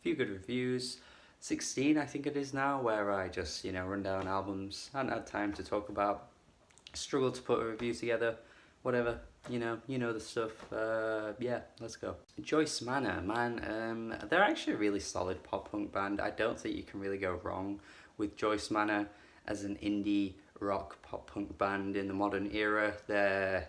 few good reviews. 16 I think it is now, where I just, run down albums. I haven't had time to talk about, struggle to put a review together, whatever, the stuff. Yeah, let's go. Joyce Manor, man, they're actually a really solid pop punk band. I don't think you can really go wrong with Joyce Manor as an indie rock pop punk band in the modern era. They're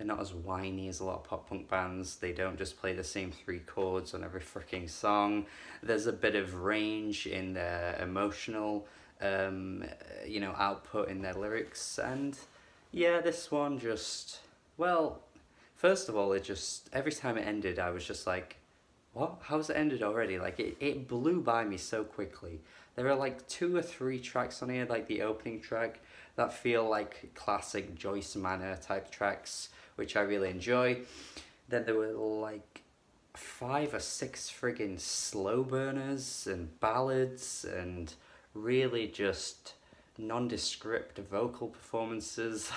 not as whiny as a lot of pop punk bands. They don't just play the same three chords on every freaking song. There's a bit of range in their emotional, output in their lyrics. And yeah, this one just, well, first of all, every time it ended, I was just like, what? How's it ended already? Like, it blew by me so quickly. There are like 2 or 3 tracks on here, like the opening track, that feel like classic Joyce Manor type tracks, which I really enjoy. Then there were like 5 or 6 friggin' slow burners and ballads and really just nondescript vocal performances.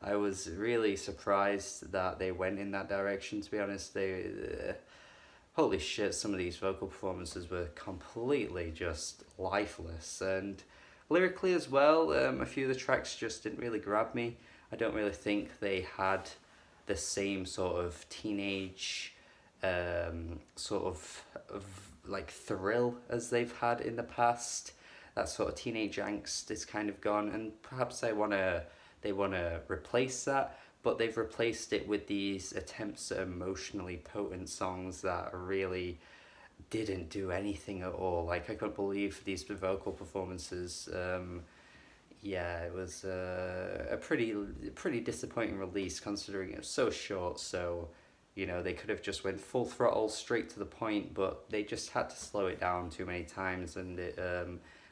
I was really surprised that they went in that direction, to be honest. Holy shit, some of these vocal performances were completely just lifeless. And lyrically as well, a few of the tracks just didn't really grab me. I don't really think they had the same sort of teenage like thrill as they've had in the past. That sort of teenage angst is kind of gone, and perhaps they wanna replace that, but they've replaced it with these attempts at emotionally potent songs that really didn't do anything at all. Like, I couldn't believe these vocal performances. Yeah, it was a pretty disappointing release, considering it was so short. So, they could have just went full throttle straight to the point, but they just had to slow it down too many times, and it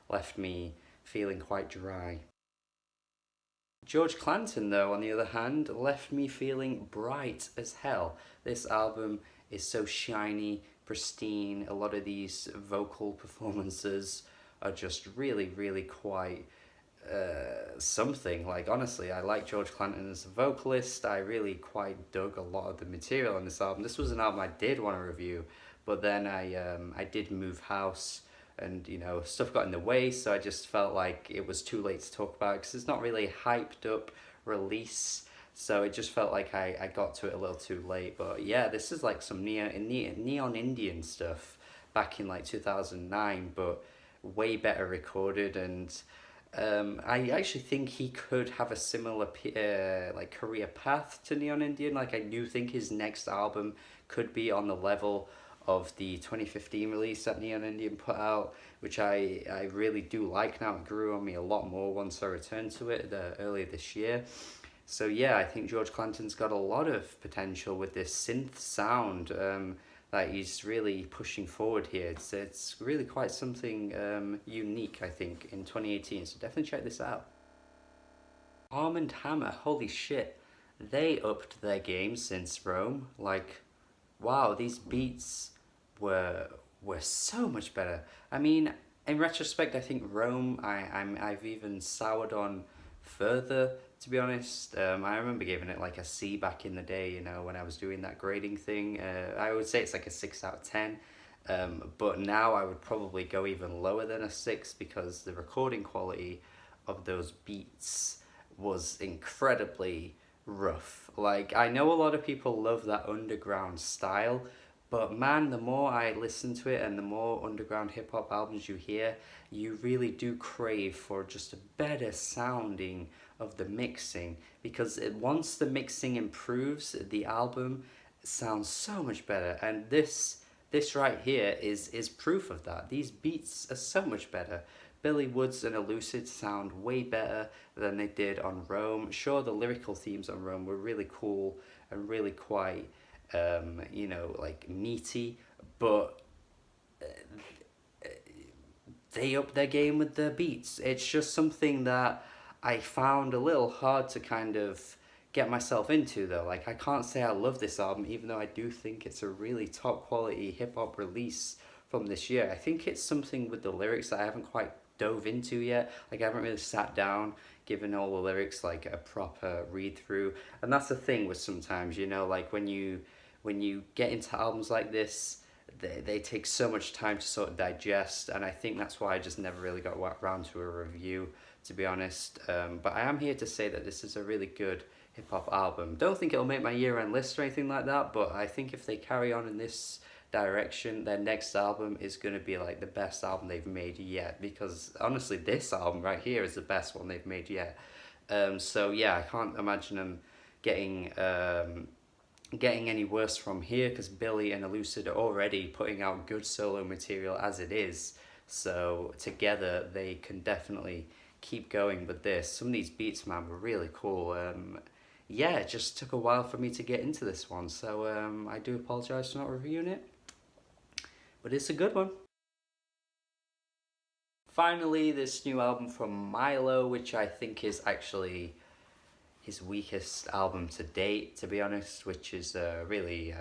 left me feeling quite dry. George Clanton, though, on the other hand, left me feeling bright as hell. This album is so shiny, pristine. A lot of these vocal performances are just really, really quite something. Like, honestly, I like George Clanton as a vocalist. I really quite dug a lot of the material on this album. This was an album I did want to review, but then I did move house, and stuff got in the way, so I just felt like it was too late to talk about it, because it's not really a hyped up release, so it just felt like I got to it a little too late. But yeah, this is like some Neon Indian stuff back in like 2009, but way better recorded. And I actually think he could have a similar like career path to Neon Indian. Like, I do think his next album could be on the level of the 2015 release that Neon Indian put out, which I really do like now. It grew on me a lot more once I returned to it earlier this year. So yeah, I think George Clanton's got a lot of potential with this synth sound that he's really pushing forward here. It's really quite something unique, I think, in 2018, so definitely check this out. Armand Hammer, holy shit, they upped their game since Rome. Like, wow, these beats were so much better. I mean, in retrospect, I think Rome, I've even soured on further, to be honest. I remember giving it like a C back in the day, when I was doing that grading thing. I would say it's like a 6 out of 10. But now I would probably go even lower than a 6, because the recording quality of those beats was incredibly rough. Like, I know a lot of people love that underground style, but man, the more I listen to it and the more underground hip hop albums you hear, you really do crave for just a better sounding of the mixing, because once the mixing improves, the album sounds so much better. And this right here is proof of that. These beats are so much better. Billy Woods and Elucid sound way better than they did on Rome. Sure, the lyrical themes on Rome were really cool and really quite, like meaty, but they up their game with their beats. It's just something that I found a little hard to kind of get myself into, though. Like, I can't say I love this album, even though I do think it's a really top quality hip hop release from this year. I think it's something with the lyrics that I haven't quite dove into yet. Like, I haven't really sat down, given all the lyrics like a proper read through. And that's the thing with sometimes, like when you get into albums like this, they take so much time to sort of digest, and I think that's why I just never really got around to a review, to be honest. But I am here to say that this is a really good hip hop album. Don't think it'll make my year end list or anything like that, but I think if they carry on in this direction, their next album is going to be like the best album they've made yet, because honestly, this album right here is the best one they've made yet. So yeah, I can't imagine them getting getting any worse from here, because Billy and Elucid are already putting out good solo material as it is. So together they can definitely keep going with this. Some of these beats, man, were really cool. Yeah, it just took a while for me to get into this one, so I do apologise for not reviewing it, but it's a good one. Finally, this new album from Milo, which I think is actually his weakest album to date, to be honest, which is really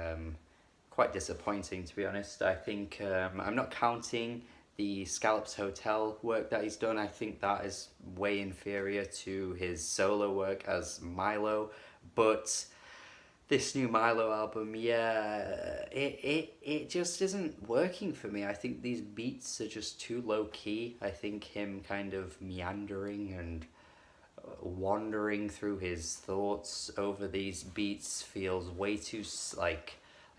quite disappointing, to be honest. I think I'm not counting the Scallops Hotel work that he's done. I think that is way inferior to his solo work as Milo, but this new Milo album, yeah, it just isn't working for me. I think these beats are just too low key. I think him kind of meandering and wandering through his thoughts over these beats feels way too like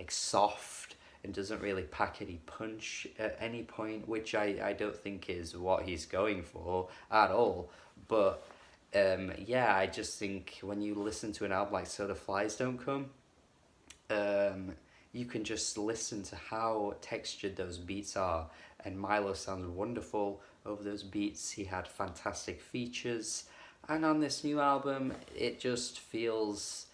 soft, and doesn't really pack any punch at any point, which I don't think is what he's going for at all. But yeah, I just think when you listen to an album like So the Flies Don't Come, you can just listen to how textured those beats are, and Milo sounds wonderful over those beats. He had fantastic features, and on this new album, it just feels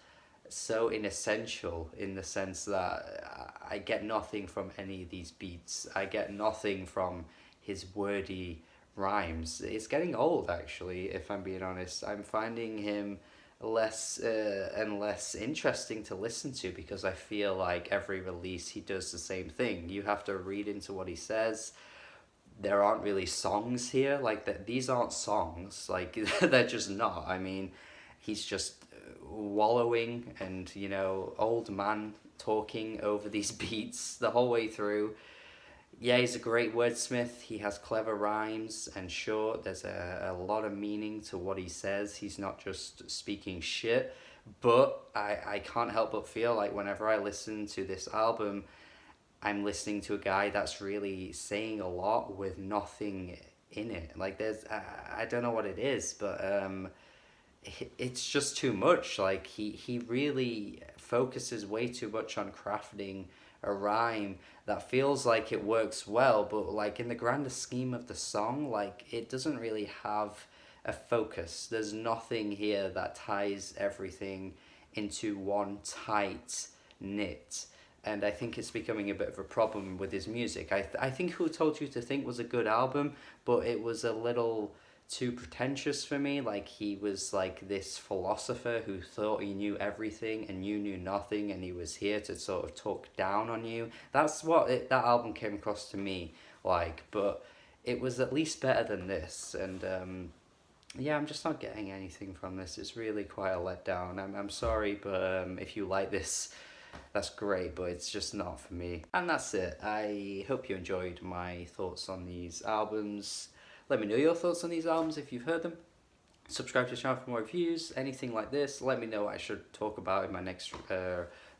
so inessential, in the sense that I get nothing from any of these beats. I get nothing from his wordy rhymes. It's getting old, actually, if I'm being honest. I'm finding him less and less interesting to listen to, because I feel like every release he does the same thing. You have to read into what he says. There aren't really songs here, like that. These aren't songs, like they're just not. I mean, he's just wallowing and, you know, old man talking over these beats the whole way through. Yeah, he's a great wordsmith. He has clever rhymes, and sure, there's a lot of meaning to what he says. He's not just speaking shit, but I can't help but feel like whenever I listen to this album, I'm listening to a guy that's really saying a lot with nothing in it. Like there's, I don't know what it is, but it's just too much. Like he really focuses way too much on crafting a rhyme that feels like it works well, but like in the grander scheme of the song, like it doesn't really have a focus. There's nothing here that ties everything into one tight knit, and I think it's becoming a bit of a problem with his music. I think Who Told You to Think was a good album, but it was a little too pretentious for me. Like he was like this philosopher who thought he knew everything and you knew nothing, and he was here to sort of talk down on you. That's what that album came across to me like, but it was at least better than this, and yeah, I'm just not getting anything from this. It's really quite a letdown. I'm sorry, but if you like this, that's great, but it's just not for me. And that's it. I hope you enjoyed my thoughts on these albums. Let me know your thoughts on these albums if you've heard them. Subscribe to the channel for more reviews, anything like this. Let me know what I should talk about in my next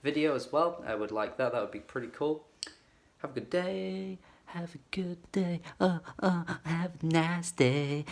video as well. I would like that. That would be pretty cool. Have a good day. Have a good day. Have a nice day.